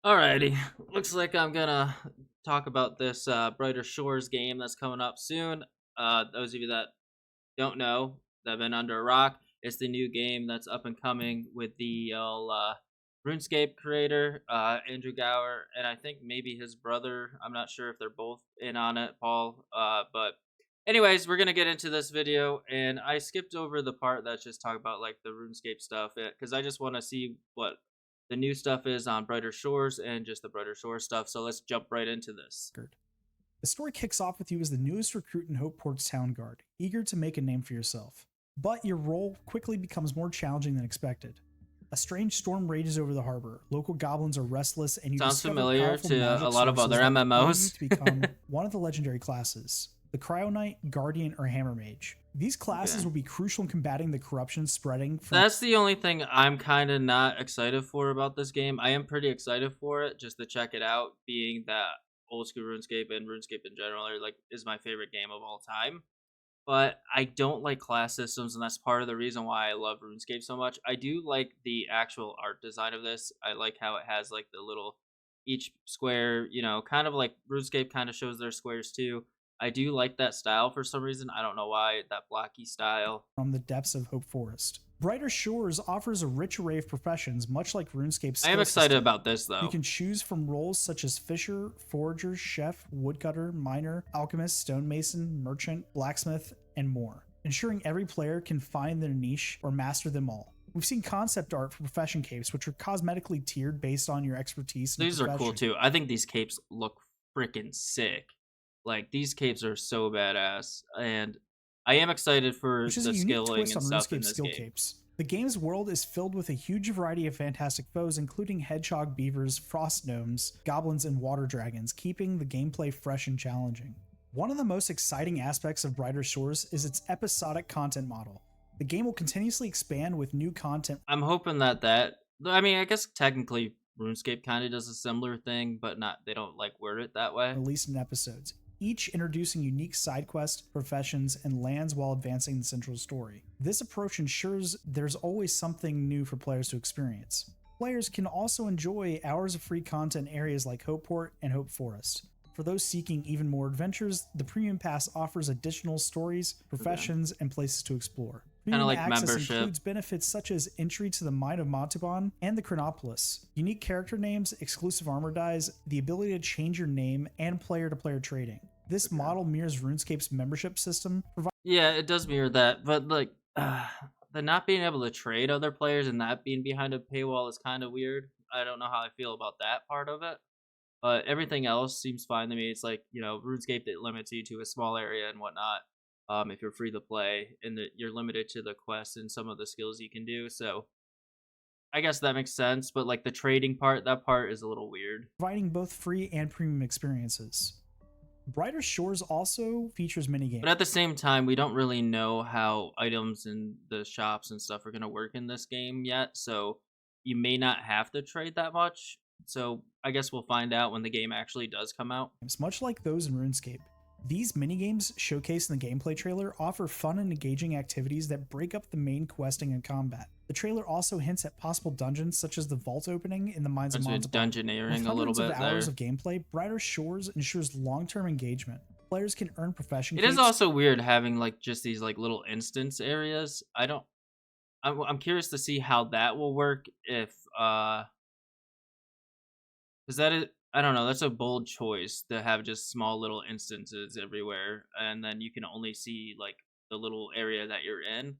Alrighty, looks like I'm gonna talk about this Brighter Shores game that's coming up soon. Those of you that don't know, that have been under a rock, it's the new game that's up and coming with the Runescape creator, Andrew Gower, and I think maybe his brother. I'm not sure if they're both in on it, Paul. But anyways, we're gonna get into this video, and I skipped over the part that's just talk about like the RuneScape stuff, because I just want to see what the new stuff is on Brighter Shores and just the Brighter Shores stuff. So let's jump right into this. The story kicks off with you as the newest recruit in Hopeport's town guard, eager to make a name for yourself. But your role quickly becomes more challenging than expected. A strange storm rages over the harbor. Local goblins are restless, and you Sounds discover familiar powerful to magic a lot of sources other that allow you MMOs. to become one of the legendary classes: the Cryo Knight, Guardian, or Hammer Mage. These classes will be crucial in combating the corruption spreading from. That's the only thing I'm kind of not excited for about this game. I am pretty excited for it just to check it out, being that old school RuneScape and RuneScape in general is my favorite game of all time. But I don't like class systems, and that's part of the reason why I love RuneScape so much. I do like the actual art design of this. I like how it has like the little each square, kind of like RuneScape kind of shows their squares too. I do like that style for some reason. I don't know why, that blocky style. From the depths of Hope Forest. Brighter Shores offers a rich array of professions, much like RuneScape's. I am excited about this though. You can choose from roles such as fisher, forager, chef, woodcutter, miner, alchemist, stonemason, merchant, blacksmith, and more, ensuring every player can find their niche or master them all. We've seen concept art for profession capes, which are cosmetically tiered based on your expertise. These are cool too. I think these capes look freaking sick. Like, these capes are so badass, and I am excited for the skilling and stuff in this game. Capes. The game's world is filled with a huge variety of fantastic foes, including hedgehog, beavers, frost gnomes, goblins, and water dragons, keeping the gameplay fresh and challenging. One of the most exciting aspects of Brighter Shores is its episodic content model. The game will continuously expand with new content. I'm hoping that I mean, I guess technically RuneScape kind of does a similar thing, but they don't like word it that way. Released in episodes, each introducing unique side quests, professions, and lands while advancing the central story. This approach ensures there's always something new for players to experience. Players can also enjoy hours of free content in areas like Hopeport and Hope Forest. For those seeking even more adventures, the Premium Pass offers additional stories, professions, and places to explore. Kind of like access membership. Includes benefits such as entry to the Mine of Montalban and the Chronopolis, unique character names, exclusive armor dyes, the ability to change your name, and player-to-player trading. This model mirrors RuneScape's membership system. Yeah, it does mirror that, but like the not being able to trade other players and that being behind a paywall is kind of weird. I don't know how I feel about that part of it. But everything else seems fine to me. It's like, RuneScape that limits you to a small area and whatnot. If you're free to play, and that you're limited to the quests and some of the skills you can do. So I guess that makes sense. But like the trading part, that part is a little weird. Providing both free and premium experiences. Brighter Shores also features minigames. But at the same time, we don't really know how items in the shops and stuff are going to work in this game yet. So you may not have to trade that much. So I guess we'll find out when the game actually does come out. Much like those in RuneScape, these minigames showcased in the gameplay trailer offer fun and engaging activities that break up the main questing and combat. The trailer also hints at possible dungeons such as the vault opening in the Mines of Montalban. Dungeoneering a little bit with hours of gameplay, Brighter Shores ensures long-term engagement. Players can earn profession. It is also weird having like just these like little instance areas. I'm curious to see how that will work if because that is, I don't know, that's a bold choice to have just small little instances everywhere, and then you can only see like the little area that you're in.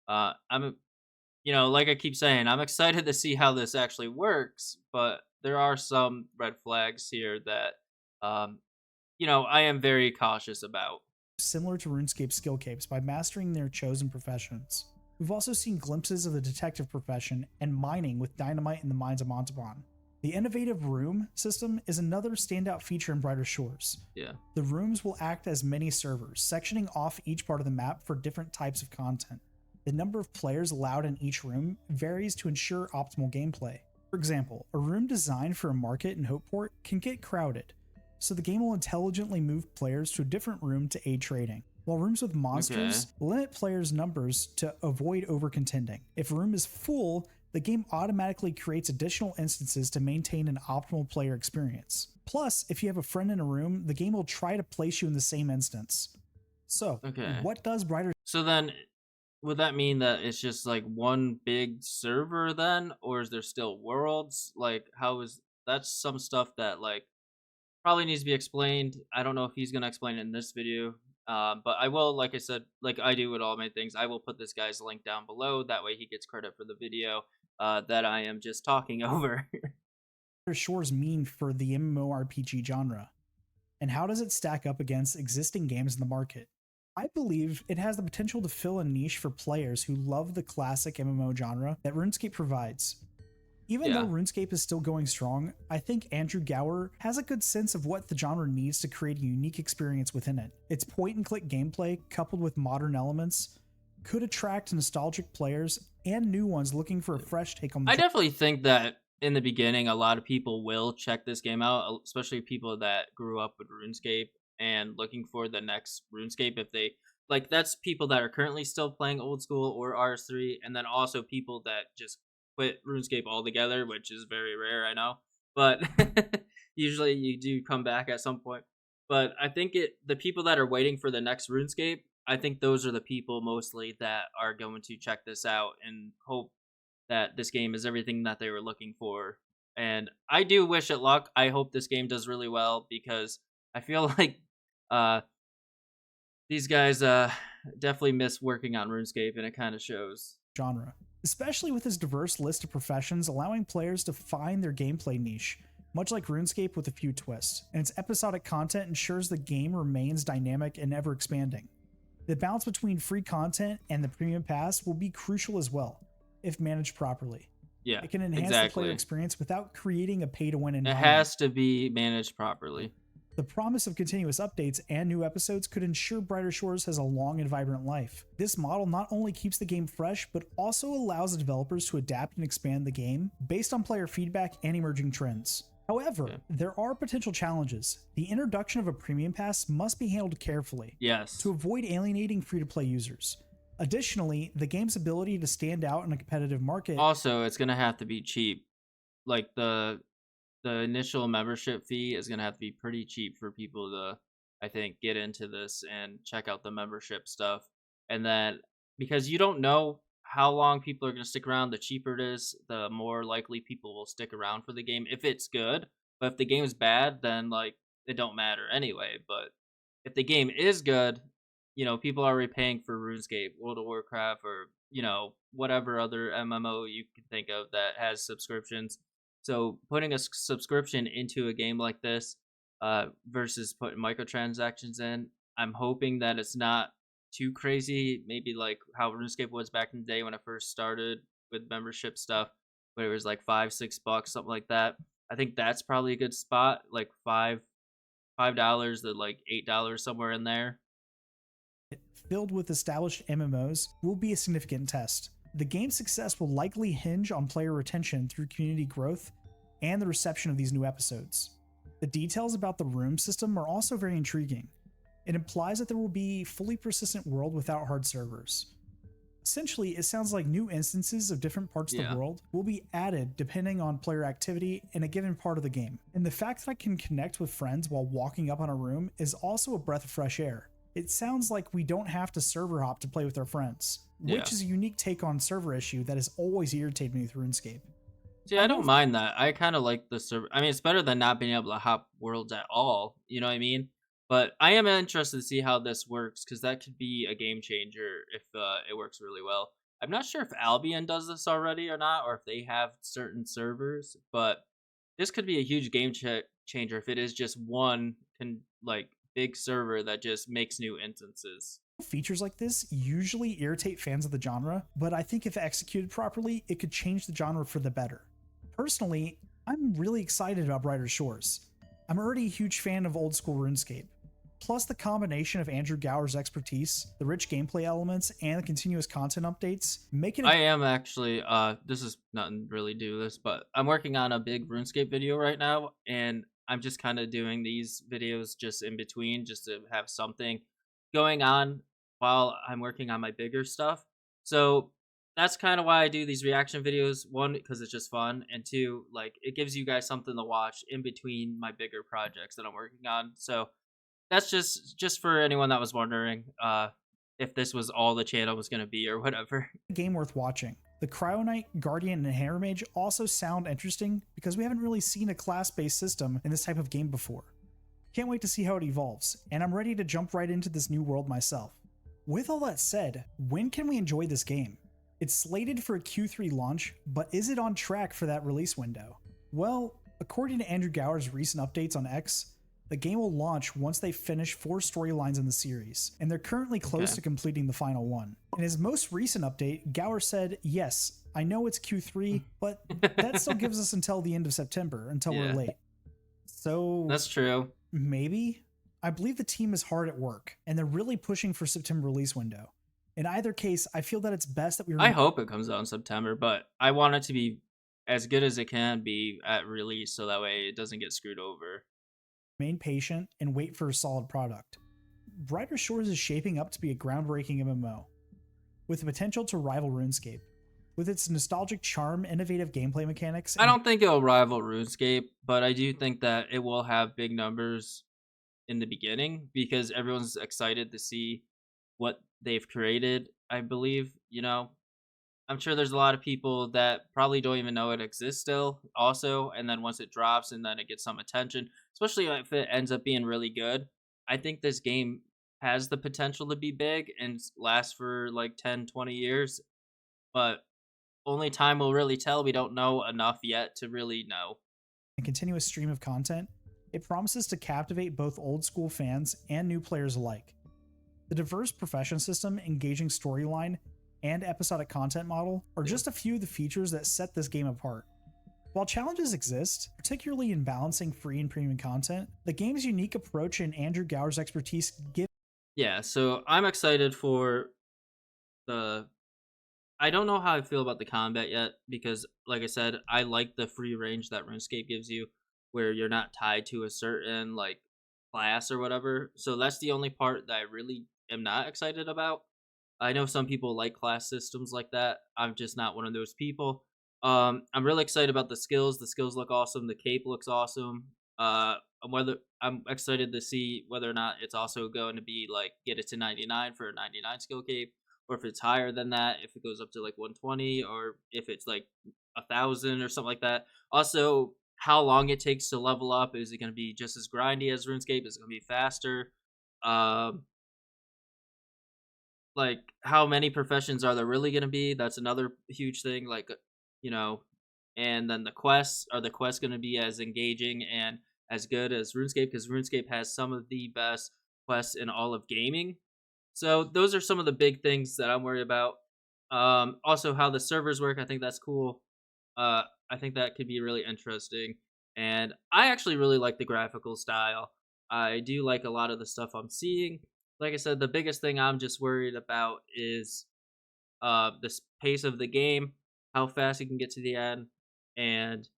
Like I keep saying, I'm excited to see how this actually works, but there are some red flags here that, I am very cautious about. Similar to RuneScape skill capes by mastering their chosen professions. We've also seen glimpses of the detective profession and mining with dynamite in the Mines of Montalban. The innovative room system is another standout feature in Brighter Shores. Yeah. The rooms will act as mini servers, sectioning off each part of the map for different types of content. The number of players allowed in each room varies to ensure optimal gameplay. For example, a room designed for a market in Hopeport can get crowded, so the game will intelligently move players to a different room to aid trading. While rooms with monsters limit players' numbers to avoid over-contending. If a room is full, the game automatically creates additional instances to maintain an optimal player experience. Plus, if you have a friend in a room, the game will try to place you in the same instance. So, Okay. what does Brighter So then, would that mean that it's just like one big server then, or is there still worlds? Like, how is that's some stuff that like probably needs to be explained. I don't know if he's gonna explain it in this video, but I will, like I said, like I do with all my things, I will put this guy's link down below. That way he gets credit for the video that I am just talking over. Shores mean for the MMORPG genre? And how does it stack up against existing games in the market? I believe it has the potential to fill a niche for players who love the classic MMO genre that RuneScape provides. Even though Yeah, RuneScape is still going strong, I think Andrew Gower has a good sense of what the genre needs to create a unique experience within it. Its point-and-click gameplay, coupled with modern elements, could attract nostalgic players and new ones looking for a fresh take on the I genre. definitely think that in the beginning, a lot of people will check this game out, especially people that grew up with RuneScape and looking for the next RuneScape. If they like, that's people that are currently still playing old school or RS3, and then also people that just quit RuneScape altogether, which is very rare, I know, but usually you do come back at some point. But I think the people that are waiting for the next RuneScape, I think those are the people mostly that are going to check this out and hope that this game is everything that they were looking for. And I do wish it luck. I hope this game does really well because I feel like uh these guys definitely miss working on RuneScape and it kind of shows. Genre, especially with its diverse list of professions allowing players to find their gameplay niche, much like RuneScape with a few twists, and its episodic content ensures the game remains dynamic and ever expanding. The balance between free content and the premium pass will be crucial as well, if managed properly. Yeah, It can enhance the player exactly. experience without creating a pay-to-win It environment. has to be managed properly. The promise of continuous updates and new episodes could ensure Brighter Shores has a long and vibrant life. This model not only keeps the game fresh, but also allows the developers to adapt and expand the game based on player feedback and emerging trends. However, Yeah. there are potential challenges. The introduction of a premium pass must be handled carefully Yes. to avoid alienating free-to-play users. Additionally, the game's ability to stand out in a competitive market. Also, it's gonna have to be cheap. Like the initial membership fee is gonna have to be pretty cheap for people to, I think, get into this and check out the membership stuff. And then because you don't know how long people are gonna stick around, the cheaper it is, the more likely people will stick around for the game if it's good. But if the game's bad, then like it don't matter anyway. But if the game is good, people are already paying for RuneScape, World of Warcraft, or whatever other MMO you can think of that has subscriptions. So putting a subscription into a game like this versus putting microtransactions in, I'm hoping that it's not too crazy. Maybe like how RuneScape was back in the day when I first started with membership stuff, where it was like $5, $6, something like that. I think that's probably a good spot, like $5 to like $8 somewhere in there. Filled with established MMOs will be a significant test. The game's success will likely hinge on player retention through community growth and the reception of these new episodes. The details about the room system are also very intriguing. It implies that there will be a fully persistent world without hard servers. Essentially, it sounds like new instances of different parts of Yeah. the world will be added depending on player activity in a given part of the game. And the fact that I can connect with friends while walking up on a room is also a breath of fresh air. It sounds like we don't have to server hop to play with our friends, Yeah. which is a unique take on server issue that has always irritated me with RuneScape. See, I don't mind that. I kind of like the server. I mean, it's better than not being able to hop worlds at all. You know what I mean? But I am interested to see how this works because that could be a game changer if it works really well. I'm not sure if Albion does this already or not, or if they have certain servers. But this could be a huge game changer if it is just one like big server that just makes new instances. Features like this usually irritate fans of the genre, but I think if executed properly, it could change the genre for the better. Personally, I'm really excited about Brighter Shores. I'm already a huge fan of old school RuneScape. Plus the combination of Andrew Gower's expertise, the rich gameplay elements, and the continuous content updates make it I am actually this is nothing really do this, but I'm working on a big RuneScape video right now and I'm just kind of doing these videos just in between just to have something going on while I'm working on my bigger stuff. So that's kind of why I do these reaction videos. One, because it's just fun, and two, like it gives you guys something to watch in between my bigger projects that I'm working on. So that's just for anyone that was wondering if this was all the channel was gonna be or whatever. Game worth watching. The Cryo Knight, Guardian, and Hammer Mage also sound interesting because we haven't really seen a class-based system in this type of game before. Can't wait to see how it evolves, and I'm ready to jump right into this new world myself. With all that said, when can we enjoy this game? It's slated for a Q3 launch, but is it on track for that release window? Well, according to Andrew Gower's recent updates on X, the game will launch once they finish 4 storylines in the series, and they're currently close to completing the final one. In his most recent update, Gower said, yes, I know it's Q3, but that still gives us until the end of September, until we're late. So That's true. Maybe? I believe the team is hard at work, and they're really pushing for September release window. In either case, I feel that it's best that we I hope it comes out in September, but I want it to be as good as it can be at release so that way it doesn't get screwed over. remain patient and wait for a solid product. Brighter Shores is shaping up to be a groundbreaking MMO, with the potential to rival RuneScape. With its nostalgic charm, innovative gameplay mechanics, I don't think it'll rival RuneScape, but I do think that it will have big numbers in the beginning because everyone's excited to see what they've created. I believe, I'm sure there's a lot of people that probably don't even know it exists still, also. And then once it drops and then it gets some attention, especially if it ends up being really good, I think this game has the potential to be big and last for like 10, 20 years. But only time will really tell. We don't know enough yet to really know. a continuous stream of content, it promises to captivate both old school fans and new players alike. The diverse profession system, engaging storyline, and episodic content model are just a few of the features that set this game apart. While challenges exist, particularly in balancing free and premium content, the game's unique approach and Andrew Gower's expertise give. Yeah, so I'm excited for the. I don't know how I feel about the combat yet because, like I said, I like the free range that RuneScape gives you, where you're not tied to a certain like class or whatever. So that's the only part that I really am not excited about. I know some people like class systems like that. I'm just not one of those people. I'm really excited about the skills. The skills look awesome. The cape looks awesome. I'm excited to see whether or not it's also going to be like get it to 99 for a 99 skill cape, or if it's higher than that, if it goes up to like 120, or if it's like 1,000 or something like that. Also, how long it takes to level up. Is it going to be just as grindy as RuneScape? Is it going to be faster? Um, like how many professions are there really going to be? That's another huge thing. Like, you know, and then the quests, are the quests going to be as engaging and as good as RuneScape? Because RuneScape has some of the best quests in all of gaming. So those are some of the big things that I'm worried about. Also, how the servers work. I think that's cool. I think that could be really interesting. And I actually really like the graphical style. I do like a lot of the stuff I'm seeing. Like I said, the biggest thing I'm just worried about is the pace of the game, how fast you can get to the end, and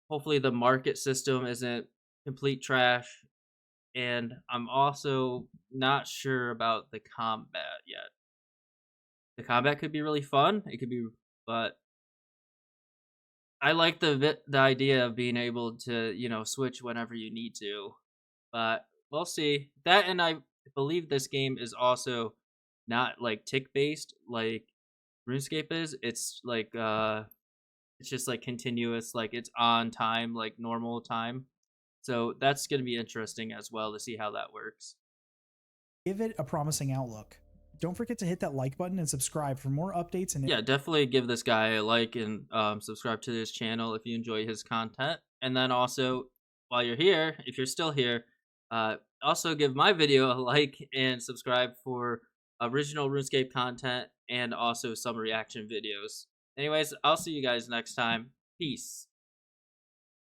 hopefully the market system isn't complete trash. And I'm also not sure about the combat yet. The combat could be really fun. It could be, but I like the idea of being able to switch whenever you need to. But we'll see. That, and I believe this game is also not like tick based like RuneScape is. It's like it's just like continuous, like it's on time, like normal time. So that's going to be interesting as well to see how that works. Give it a promising outlook. Don't forget to hit that like button and subscribe for more updates. And Yeah, definitely give this guy a like and subscribe to his channel if you enjoy his content. And then also, while you're here, if you're still here, also give my video a like and subscribe for original RuneScape content and also some reaction videos. Anyways, I'll see you guys next time. Peace.